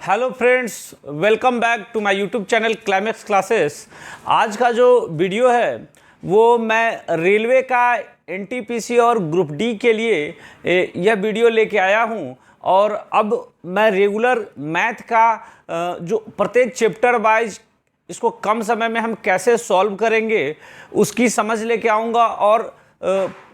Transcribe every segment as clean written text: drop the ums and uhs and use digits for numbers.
Hello friends, welcome back to my YouTube channel climax classes. आज का जो video है वो मैं रेलवे का एनटीपीसी और ग्रुप डी के लिए यह वीडियो लेके आया हूं। और अब मैं रेगुलर मैथ का जो प्रत्येक चैप्टर वाइज इसको कम समय में हम कैसे सॉल्व करेंगे उसकी समझ लेके आऊँगा। और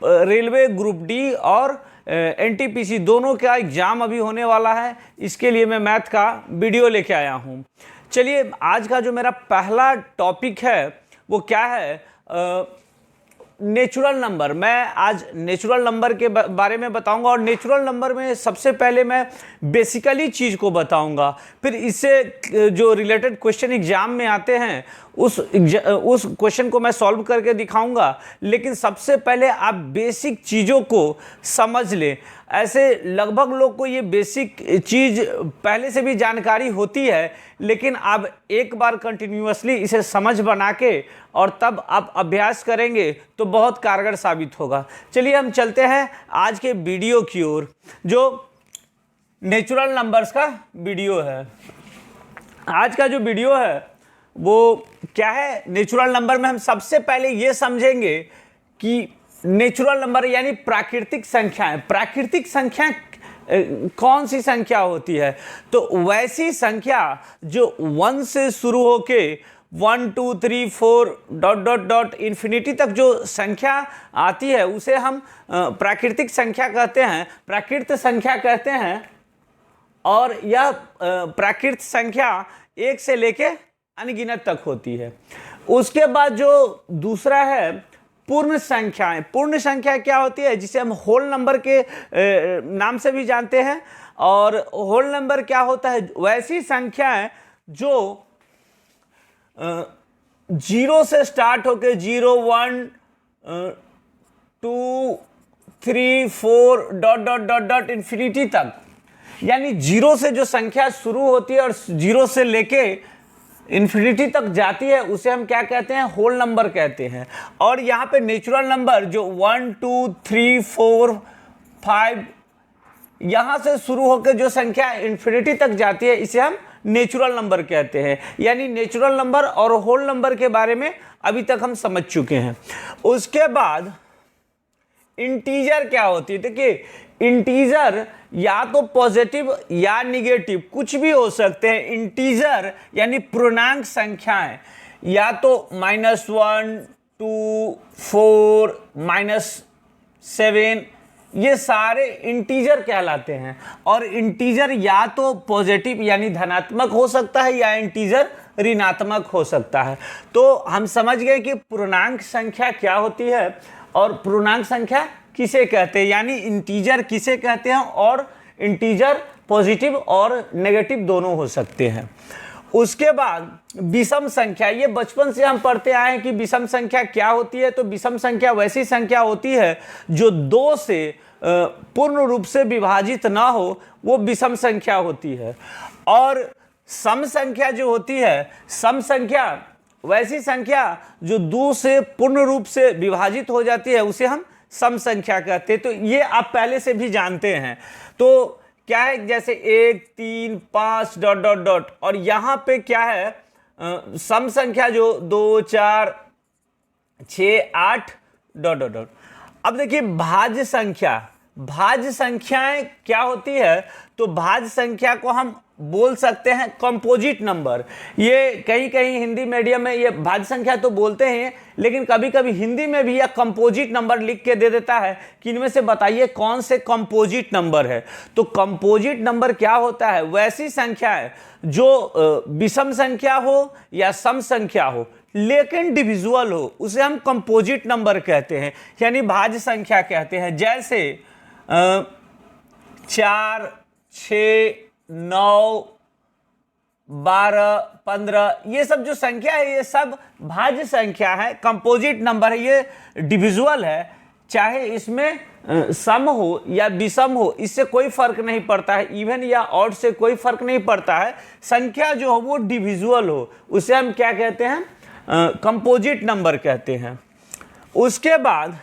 रेलवे ग्रुप डी और एनटीपीसी दोनों का एग्ज़ाम अभी होने वाला है, इसके लिए मैं मैथ का वीडियो लेके आया हूँ। चलिए, आज का जो मेरा पहला टॉपिक है वो क्या है, नेचुरल नंबर। मैं आज नेचुरल नंबर के बारे में बताऊंगा और नेचुरल नंबर में सबसे पहले मैं बेसिकली चीज़ को बताऊंगा, फिर इससे जो रिलेटेड क्वेश्चन एग्जाम में आते हैं उस क्वेश्चन को मैं सॉल्व करके दिखाऊंगा। लेकिन सबसे पहले आप बेसिक चीज़ों को समझ लें। ऐसे लगभग लोग को ये बेसिक चीज़ पहले से भी जानकारी होती है, लेकिन आप एक बार कंटिन्यूअसली इसे समझ बना के और तब आप अभ्यास करेंगे तो बहुत कारगर साबित होगा। चलिए हम चलते हैं आज के वीडियो की ओर, जो नेचुरल नंबर्स का वीडियो है। आज का जो वीडियो है वो क्या है, नेचुरल नंबर में हम सबसे पहले ये समझेंगे कि नेचुरल नंबर यानी प्राकृतिक संख्याएं। प्राकृतिक संख्या कौन सी संख्या होती है? तो वैसी संख्या जो 1 से शुरू होके 1 2 3 4 डॉट डॉट डॉट इन्फिनिटी तक जो संख्या आती है उसे हम प्राकृतिक संख्या कहते हैं, प्राकृत संख्या कहते हैं। और यह प्राकृत संख्या 1 से लेके अनगिनत तक होती है। उसके बाद जो दूसरा है पूर्ण संख्याएं। पूर्ण संख्या क्या होती है, जिसे हम होल नंबर के नाम से भी जानते हैं। और होल नंबर क्या होता है, वैसी संख्याएं जो 0 से स्टार्ट होकर 0 1 2 3 4 dot dot dot dot infinity तक, यानी 0 से जो संख्या शुरू होती है और 0 से लेके इन्फिनिटी तक जाती है उसे हम क्या कहते हैं, होल नंबर कहते हैं। और यहाँ पे नेचुरल नंबर जो 1 2 3 4 5 यहाँ से शुरू होकर जो संख्या इन्फिनिटी तक जाती है इसे हम नेचुरल नंबर कहते हैं। यानी नेचुरल नंबर और होल नंबर के बारे में अभी तक हम समझ चुके हैं। उसके बाद इंटीजर क्या होती है। देखिए, इंटीजर या तो पॉजिटिव या निगेटिव कुछ भी हो सकते हैं। इंटीजर यानी पूर्णांक संख्याएं या तो -1 2 4 -7 ये सारे इंटीजर कहलाते हैं। और इंटीजर या तो पॉजिटिव यानी धनात्मक हो सकता है या इंटीजर ऋणात्मक हो सकता है। तो हम समझ गए कि पूर्णांक संख्या क्या होती है और पूर्णांक संख्या किसे कहते हैं, यानी इंटीजर किसे कहते हैं। और इंटीजर पॉजिटिव और नेगेटिव दोनों हो सकते हैं। उसके बाद विषम संख्या, ये बचपन से हम पढ़ते आए हैं कि विषम संख्या क्या होती है। तो विषम संख्या वैसी संख्या होती है जो 2 से पूर्ण रूप से विभाजित ना हो, वो विषम संख्या होती है। और सम संख्या जो होती है, सम संख्या वैसी संख्या जो 2 से पूर्ण रूप से विभाजित हो जाती है उसे हम सम संख्या कहते हैं। तो ये आप पहले से भी जानते हैं। तो क्या है, जैसे 1 3 5 डॉट डॉट डॉट। और यहाँ पे क्या है, सम संख्या जो 2 4 6 8 डॉट डॉट डॉट। अब देखिए भाज्य संख्या, भाज्य संख्याएं क्या होती है। तो भाज्य संख्या को हम बोल सकते हैं कंपोजिट नंबर। ये कहीं कहीं हिंदी मीडियम में ये भाज्य संख्या तो बोलते हैं, लेकिन कभी कभी हिंदी में भी यह कंपोजिट नंबर लिख के दे देता है कि इनमें से बताइए कौन से कंपोजिट नंबर है। तो कंपोजिट नंबर क्या होता है, वैसी संख्या है जो विषम संख्या हो या सम संख्या हो लेकिन डिविजुअल हो, उसे हम कंपोजिट नंबर कहते हैं, यानी भाज्य संख्या कहते हैं। जैसे 4 6 9 12 15 ये सब जो संख्या है ये सब भाज्य संख्या है, कंपोजिट नंबर है, ये डिविजुअल है। चाहे इसमें सम हो या विषम हो, इससे कोई फर्क नहीं पड़ता है। इवन या ऑड से कोई फर्क नहीं पड़ता है। संख्या जो हो वो डिविजुअल हो, उसे हम क्या कहते हैं, कंपोजिट नंबर कहते हैं। उसके बाद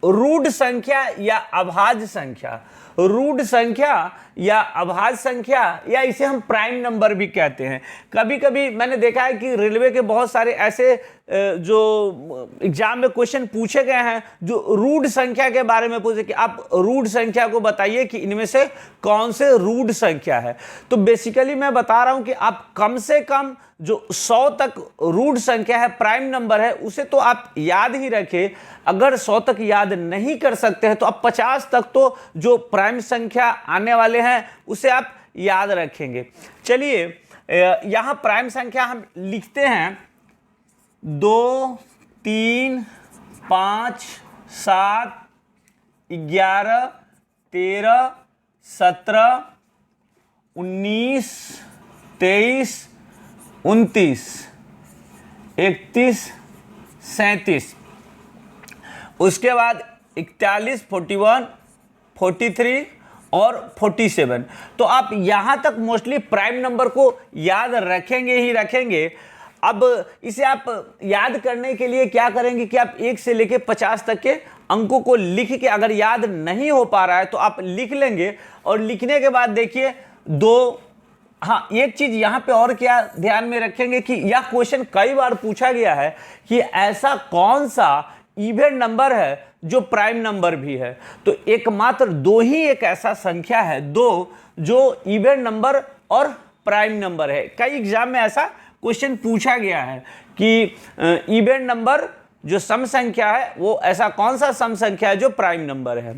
रूढ़ संख्या या अभाज्य संख्या, रूढ़ संख्या या अभाज्य संख्या, या इसे हम प्राइम नंबर भी कहते हैं। कभी कभी मैंने देखा है कि रेलवे के बहुत सारे ऐसे जो एग्जाम में क्वेश्चन पूछे गए हैं जो रूढ़ संख्या के बारे में पूछे कि आप रूढ़ संख्या को बताइए कि इनमें से कौन से रूढ़ संख्या है। तो बेसिकली मैं बता रहा हूं कि आप कम से कम जो 100 तक रूढ़ संख्या है, प्राइम नंबर है, उसे तो आप याद ही रखें। अगर 100 तक याद नहीं कर सकते हैं तो आप 50 तक तो जो प्राइम संख्या आने वाले हैं उसे आप याद रखेंगे। चलिए यहां प्राइम संख्या हम लिखते हैं 2, 3, 5, 7, 11, 13, 17, 19, 23, 29, 31, 37, उसके बाद 41, 41, 43 और 47। तो आप यहां तक मोस्टली प्राइम नंबर को याद रखेंगे ही रखेंगे। अब इसे आप याद करने के लिए क्या करेंगे कि आप 1 से लेकर 50 तक के अंकों को लिख के, अगर याद नहीं हो पा रहा है तो आप लिख लेंगे। और लिखने के बाद देखिए 2, हाँ एक चीज यहां पे और क्या ध्यान में रखेंगे कि यह क्वेश्चन कई बार पूछा गया है कि ऐसा कौन सा इवन नंबर है जो प्राइम नंबर भी है। तो एकमात्र 2 ही एक ऐसा संख्या है, 2 जो इवन नंबर और प्राइम नंबर है। कई एग्जाम में ऐसा क्वेश्चन पूछा गया है कि इवन नंबर जो सम संख्या है वो ऐसा कौन सा सम संख्या है जो प्राइम नंबर है।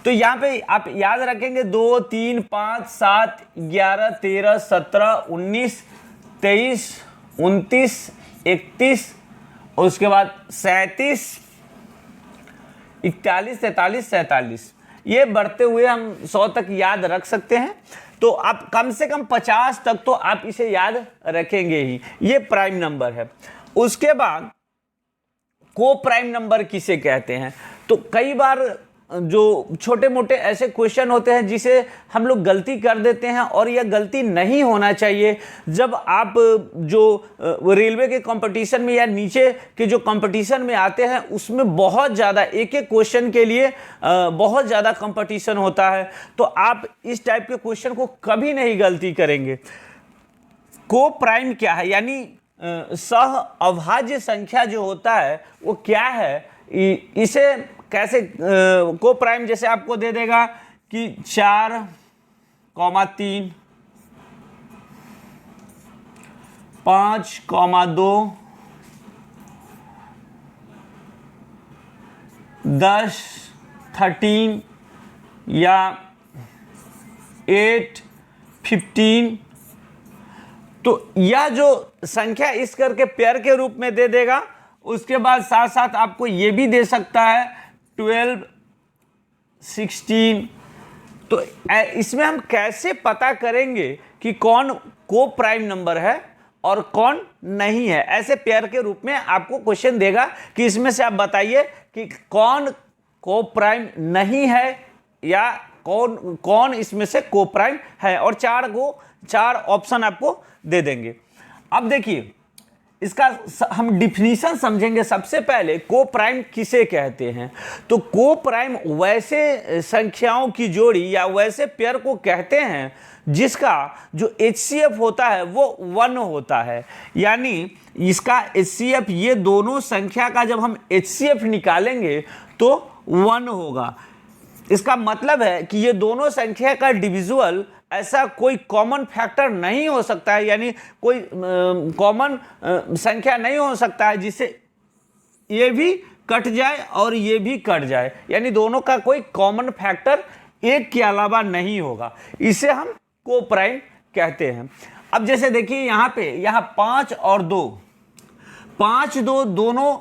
तो यहाँ पे आप याद रखेंगे 2, 3, 5, 7, 11, 13, 17, 19, 23, 29, 31, और उसके बाद 37, 41, 43, 47। ये बढ़ते हुए हम 100 तक याद रख सकते हैं। तो आप कम से कम 50 तक तो आप इसे याद रखेंगे ही। ये प्राइम नंबर है। उसके बाद को प्राइम नंबर किसे कहते हैं। तो कई बार जो छोटे मोटे ऐसे क्वेश्चन होते हैं जिसे हम लोग गलती कर देते हैं, और यह गलती नहीं होना चाहिए। जब आप जो रेलवे के कंपटीशन में या नीचे के जो कंपटीशन में आते हैं उसमें बहुत ज़्यादा एक एक क्वेश्चन के लिए बहुत ज़्यादा कंपटीशन होता है। तो आप इस टाइप के क्वेश्चन को कभी नहीं गलती करेंगे। को प्राइम क्या है, यानी सह अभाज्य संख्या जो होता है वो क्या है, इसे कैसे को प्राइम जैसे आपको दे देगा कि 4, 3, 5, 2, 10, 13 या 8, 15। तो यह जो संख्या इस करके पेयर के रूप में दे देगा। उसके बाद साथ साथ आपको ये भी दे सकता है 12, 16। तो इसमें हम कैसे पता करेंगे कि कौन को प्राइम नंबर है और कौन नहीं है। ऐसे पेयर के रूप में आपको क्वेश्चन देगा कि इसमें से आप बताइए कि कौन को प्राइम नहीं है या कौन इसमें से को प्राइम है, और 4 ऑप्शन आपको दे देंगे। अब देखिए इसका हम डिफिनीशन समझेंगे। सबसे पहले को प्राइम किसे कहते हैं। तो को प्राइम वैसे संख्याओं की जोड़ी या वैसे पेयर को कहते हैं जिसका जो HCF होता है वो 1 होता है। यानी इसका HCF, ये दोनों संख्या का जब हम HCF निकालेंगे तो 1 होगा। इसका मतलब है कि ये दोनों संख्या का डिविजुअल ऐसा कोई कॉमन फैक्टर नहीं हो सकता है, यानी कोई कॉमन संख्या नहीं हो सकता है जिससे ये भी कट जाए और ये भी कट जाए, यानी दोनों का कोई कॉमन फैक्टर एक के अलावा नहीं होगा। इसे हम को प्राइम कहते हैं। अब जैसे देखिए यहाँ पे 5 और 2, 5, 2 दोनों,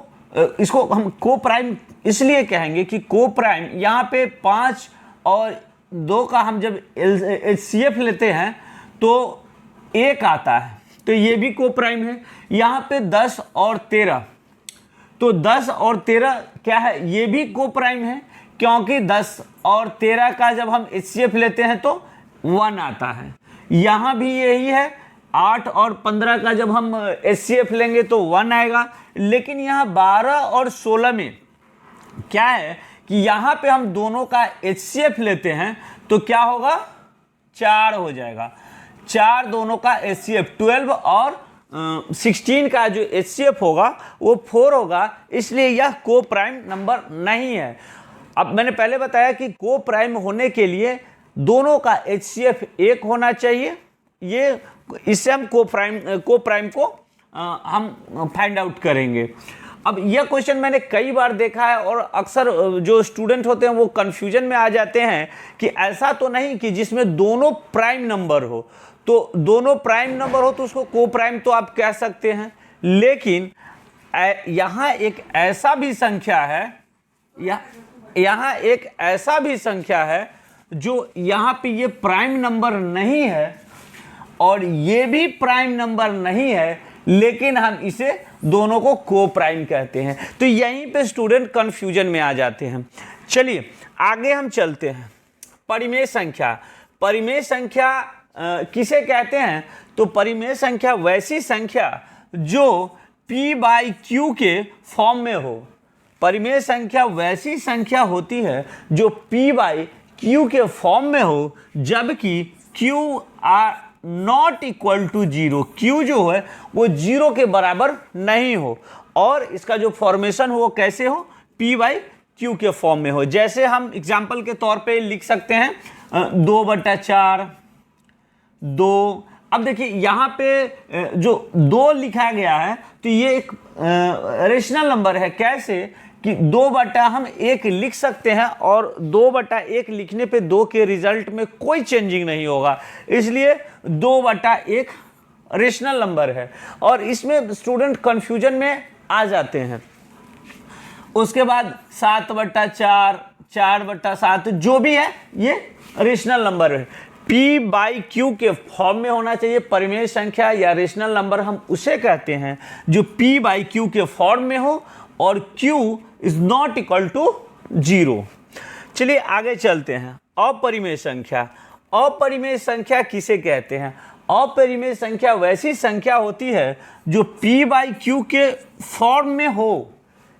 इसको हम को प्राइम इसलिए कहेंगे कि को प्राइम यहाँ पे 5 और 2 का हम जब HCF लेते हैं तो 1 आता है, तो ये भी को प्राइम है। यहाँ पे 10 और 13, तो 10 और 13 क्या है, ये भी को प्राइम है, क्योंकि 10 और 13 का जब हम HCF लेते हैं तो 1 आता है। यहाँ भी यही है, 8 और 15 का जब हम HCF लेंगे तो 1 आएगा। लेकिन यहाँ 12 और 16 में क्या है कि यहाँ पे हम दोनों का HCF लेते हैं तो क्या होगा, 4 हो जाएगा। 4 दोनों का HCF 12 और 16 का जो HCF होगा वो 4 होगा, इसलिए यह को प्राइम नंबर नहीं है। अब मैंने पहले बताया कि को प्राइम होने के लिए दोनों का HCF 1 होना चाहिए। ये इससे हम को प्राइम को हम फाइंड आउट करेंगे। अब यह क्वेश्चन मैंने कई बार देखा है और अक्सर जो स्टूडेंट होते हैं वो कंफ्यूजन में आ जाते हैं कि ऐसा तो नहीं कि जिसमें दोनों प्राइम नंबर हो, तो दोनों प्राइम नंबर हो तो उसको को प्राइम तो आप कह सकते हैं, लेकिन यहाँ एक ऐसा भी संख्या है, यहाँ एक ऐसा भी संख्या है जो यहाँ पे ये प्राइम नंबर नहीं है और ये भी प्राइम नंबर नहीं है, लेकिन हम इसे दोनों को को प्राइम कहते हैं। तो यहीं पे स्टूडेंट कंफ्यूजन में आ जाते हैं। चलिए आगे हम चलते हैं। परिमेय संख्या, परिमेय संख्या किसे कहते हैं, तो परिमेय संख्या वैसी संख्या जो p/q के फॉर्म में हो। परिमेय संख्या वैसी संख्या होती है जो p/q के फॉर्म में हो, जबकि q are not equal to 0, q जो है वो 0 के बराबर नहीं हो, और इसका जो फॉर्मेशन हो वो कैसे हो, p/q के फॉर्म में हो। जैसे हम एग्जाम्पल के तौर पे लिख सकते हैं 2/4 2। अब देखिए यहाँ पे जो 2 लिखा गया है तो ये एक रेशनल नंबर है। कैसे कि 2/, हम 1 लिख सकते हैं और 2/1 लिखने पे 2 के रिजल्ट में कोई चेंजिंग नहीं होगा, इसलिए 2/1 रेशनल नंबर है और इसमें स्टूडेंट कंफ्यूजन में आ जाते हैं। उसके बाद 7/4 4/7 जो भी है ये रेशनल नंबर है। p/q के फॉर्म में होना चाहिए परिमेय संख्या या रेशनल नंबर, हम उसे कहते हैं जो p/q के फॉर्म में हो और q is not equal to 0। चलिए आगे चलते हैं। अपरिमेय संख्या, अपरिमेय संख्या किसे कहते हैं, अपरिमेय संख्या वैसी संख्या होती है जो p/q के फॉर्म में हो,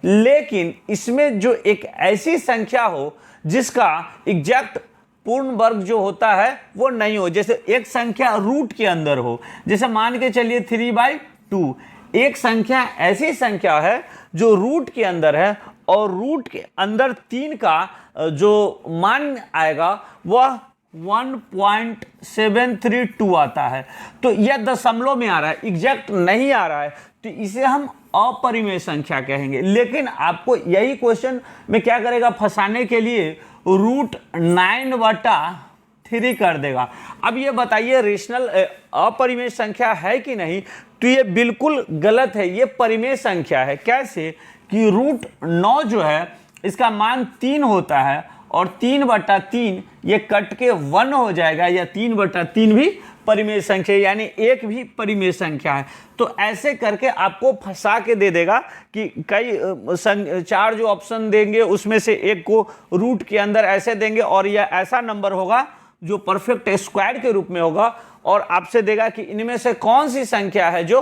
लेकिन इसमें जो एक ऐसी संख्या हो जिसका एग्जैक्ट पूर्ण वर्ग जो होता है वो नहीं हो। जैसे एक संख्या रूट के अंदर हो, जैसे मान के चलिए 3/2। एक संख्या ऐसी संख्या है जो रूट के अंदर है और रूट के अंदर 3 का जो मान आएगा वह 1.732 आता है, तो यह दशमलव में आ रहा है, एग्जैक्ट नहीं आ रहा है, तो इसे हम अपरिमेय संख्या कहेंगे। लेकिन आपको यही क्वेश्चन में क्या करेगा, फंसाने के लिए √9/3 कर देगा। अब ये बताइए रेशनल अपरिमेय संख्या है कि नहीं, तो ये बिल्कुल गलत है, ये परिमेय संख्या है। कैसे कि √9 जो है इसका मान 3 होता है और 3/3 ये कट के 1 हो जाएगा, या 3/3 भी परिमेय संख्या यानी एक भी परिमेय संख्या है। तो ऐसे करके आपको फंसा के दे देगा कि कई 4 जो ऑप्शन देंगे उसमें से एक को रूट के अंदर ऐसे देंगे और यह ऐसा नंबर होगा जो परफेक्ट स्क्वायर के रूप में होगा, और आपसे देगा कि इनमें से कौन सी संख्या है जो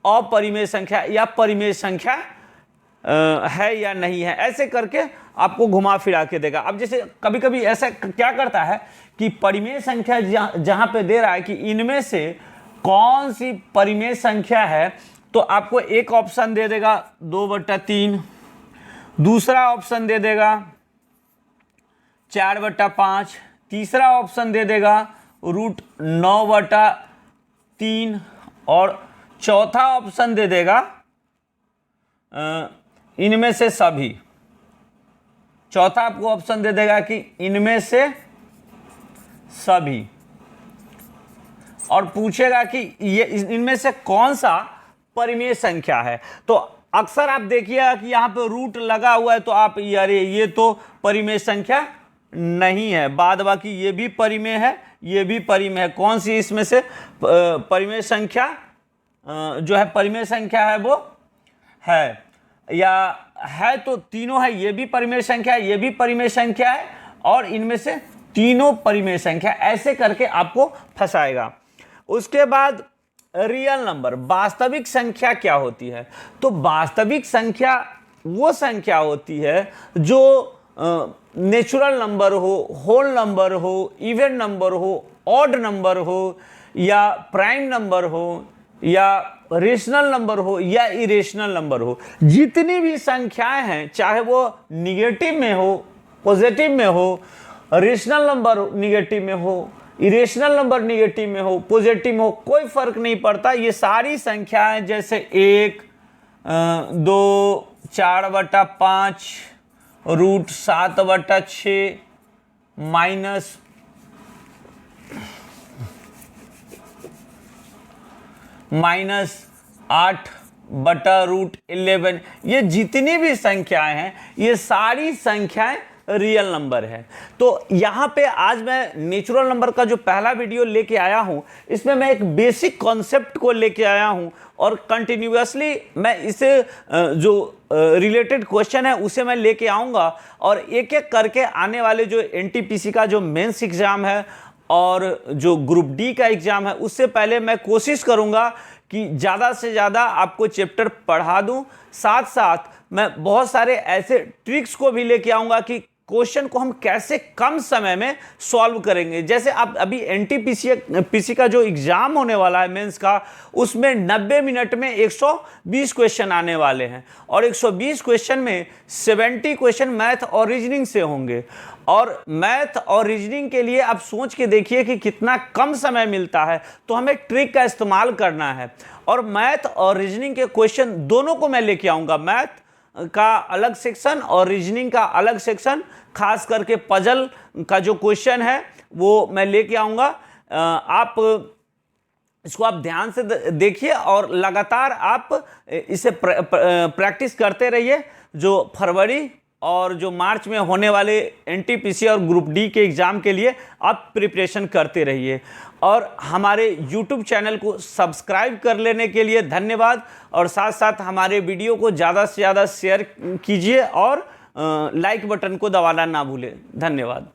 अपरिमेय संख्या या परिमेय संख्या है या नहीं है। ऐसे करके आपको घुमा फिरा के देगा। अब जैसे कभी कभी ऐसा क्या करता है कि परिमेय संख्या जहां पे दे रहा है कि इनमें से कौन सी परिमेय संख्या है, तो आपको एक ऑप्शन दे देगा 2/3, दूसरा ऑप्शन दे देगा 4/5, तीसरा ऑप्शन दे देगा √9/3 और चौथा ऑप्शन दे देगा इनमें से सभी। चौथा आपको ऑप्शन दे देगा कि इनमें से सभी, और पूछेगा कि ये इनमें से कौन सा परिमेय संख्या है। तो अक्सर आप देखिएगा कि यहाँ पे रूट लगा हुआ है, तो आप अरे ये तो परिमेय संख्या नहीं है, बाद बाकी ये भी परिमेय है, ये भी परिमेय है। कौन सी इसमें से परिमेय संख्या जो है परिमेय संख्या है वो है, या है तो तीनों है, ये भी परिमेय संख्या है, ये भी परिमेय संख्या है, और इनमें से तीनों परिमेय संख्या। ऐसे करके आपको फंसाएगा। उसके बाद रियल नंबर, वास्तविक संख्या क्या होती है, तो वास्तविक संख्या वो संख्या होती है जो नेचुरल नंबर हो, होल नंबर हो, इवन नंबर हो, ऑड नंबर हो, या प्राइम नंबर हो, या रेशनल नंबर हो, या इरेशनल नंबर हो, जितनी भी संख्याएं हैं, चाहे वो निगेटिव में हो, पॉजिटिव में हो, रेशनल नंबर निगेटिव में हो, इरेशनल नंबर निगेटिव में हो, पॉजिटिव में हो, कोई फर्क नहीं पड़ता। ये सारी संख्याएं जैसे 1, 2, 4/5, √7/6, -8/√11, ये जितनी भी संख्याएं हैं, ये सारी संख्याएं रियल नंबर है। तो यहाँ पे आज मैं नेचुरल नंबर का जो पहला वीडियो लेके आया हूँ, इसमें मैं एक बेसिक कॉन्सेप्ट को लेके आया हूँ और कंटिन्यूअसली मैं इसे जो रिलेटेड क्वेश्चन है उसे मैं लेके आऊँगा, और एक एक करके आने वाले जो एनटीपीसी का जो मेंस एग्जाम है और जो ग्रुप डी का एग्जाम है, उससे पहले मैं कोशिश करूँगा कि ज़्यादा से ज़्यादा आपको चैप्टर पढ़ा दूँ। साथ साथ मैं बहुत सारे ऐसे ट्रिक्स को भी लेके आऊँगा कि क्वेश्चन को हम कैसे कम समय में सॉल्व करेंगे। जैसे आप अभी एनटीपीसी का जो एग्जाम होने वाला है मेंस का, उसमें 90 मिनट में 120 क्वेश्चन आने वाले हैं, और 120 क्वेश्चन में 70 क्वेश्चन मैथ और रीजनिंग से होंगे। और मैथ और रीजनिंग के लिए आप सोच के देखिए कि कितना कम समय मिलता है, तो हमें ट्रिक का इस्तेमाल करना है। और मैथ और रीजनिंग के क्वेश्चन दोनों को मैं लेके आऊँगा, मैथ का अलग सेक्शन और रीजनिंग का अलग सेक्शन, खास करके पजल का जो क्वेश्चन है वो मैं लेके आऊँगा। आप इसको आप ध्यान से देखिए और लगातार आप इसे प्रैक्टिस करते रहिए। जो फरवरी और जो मार्च में होने वाले एनटीपीसी और ग्रुप डी के एग्ज़ाम के लिए आप प्रिपरेशन करते रहिए। और हमारे यूट्यूब चैनल को सब्सक्राइब कर लेने के लिए धन्यवाद, और साथ साथ हमारे वीडियो को ज़्यादा से ज़्यादा शेयर कीजिए और लाइक बटन को दबाना ना भूलें। धन्यवाद।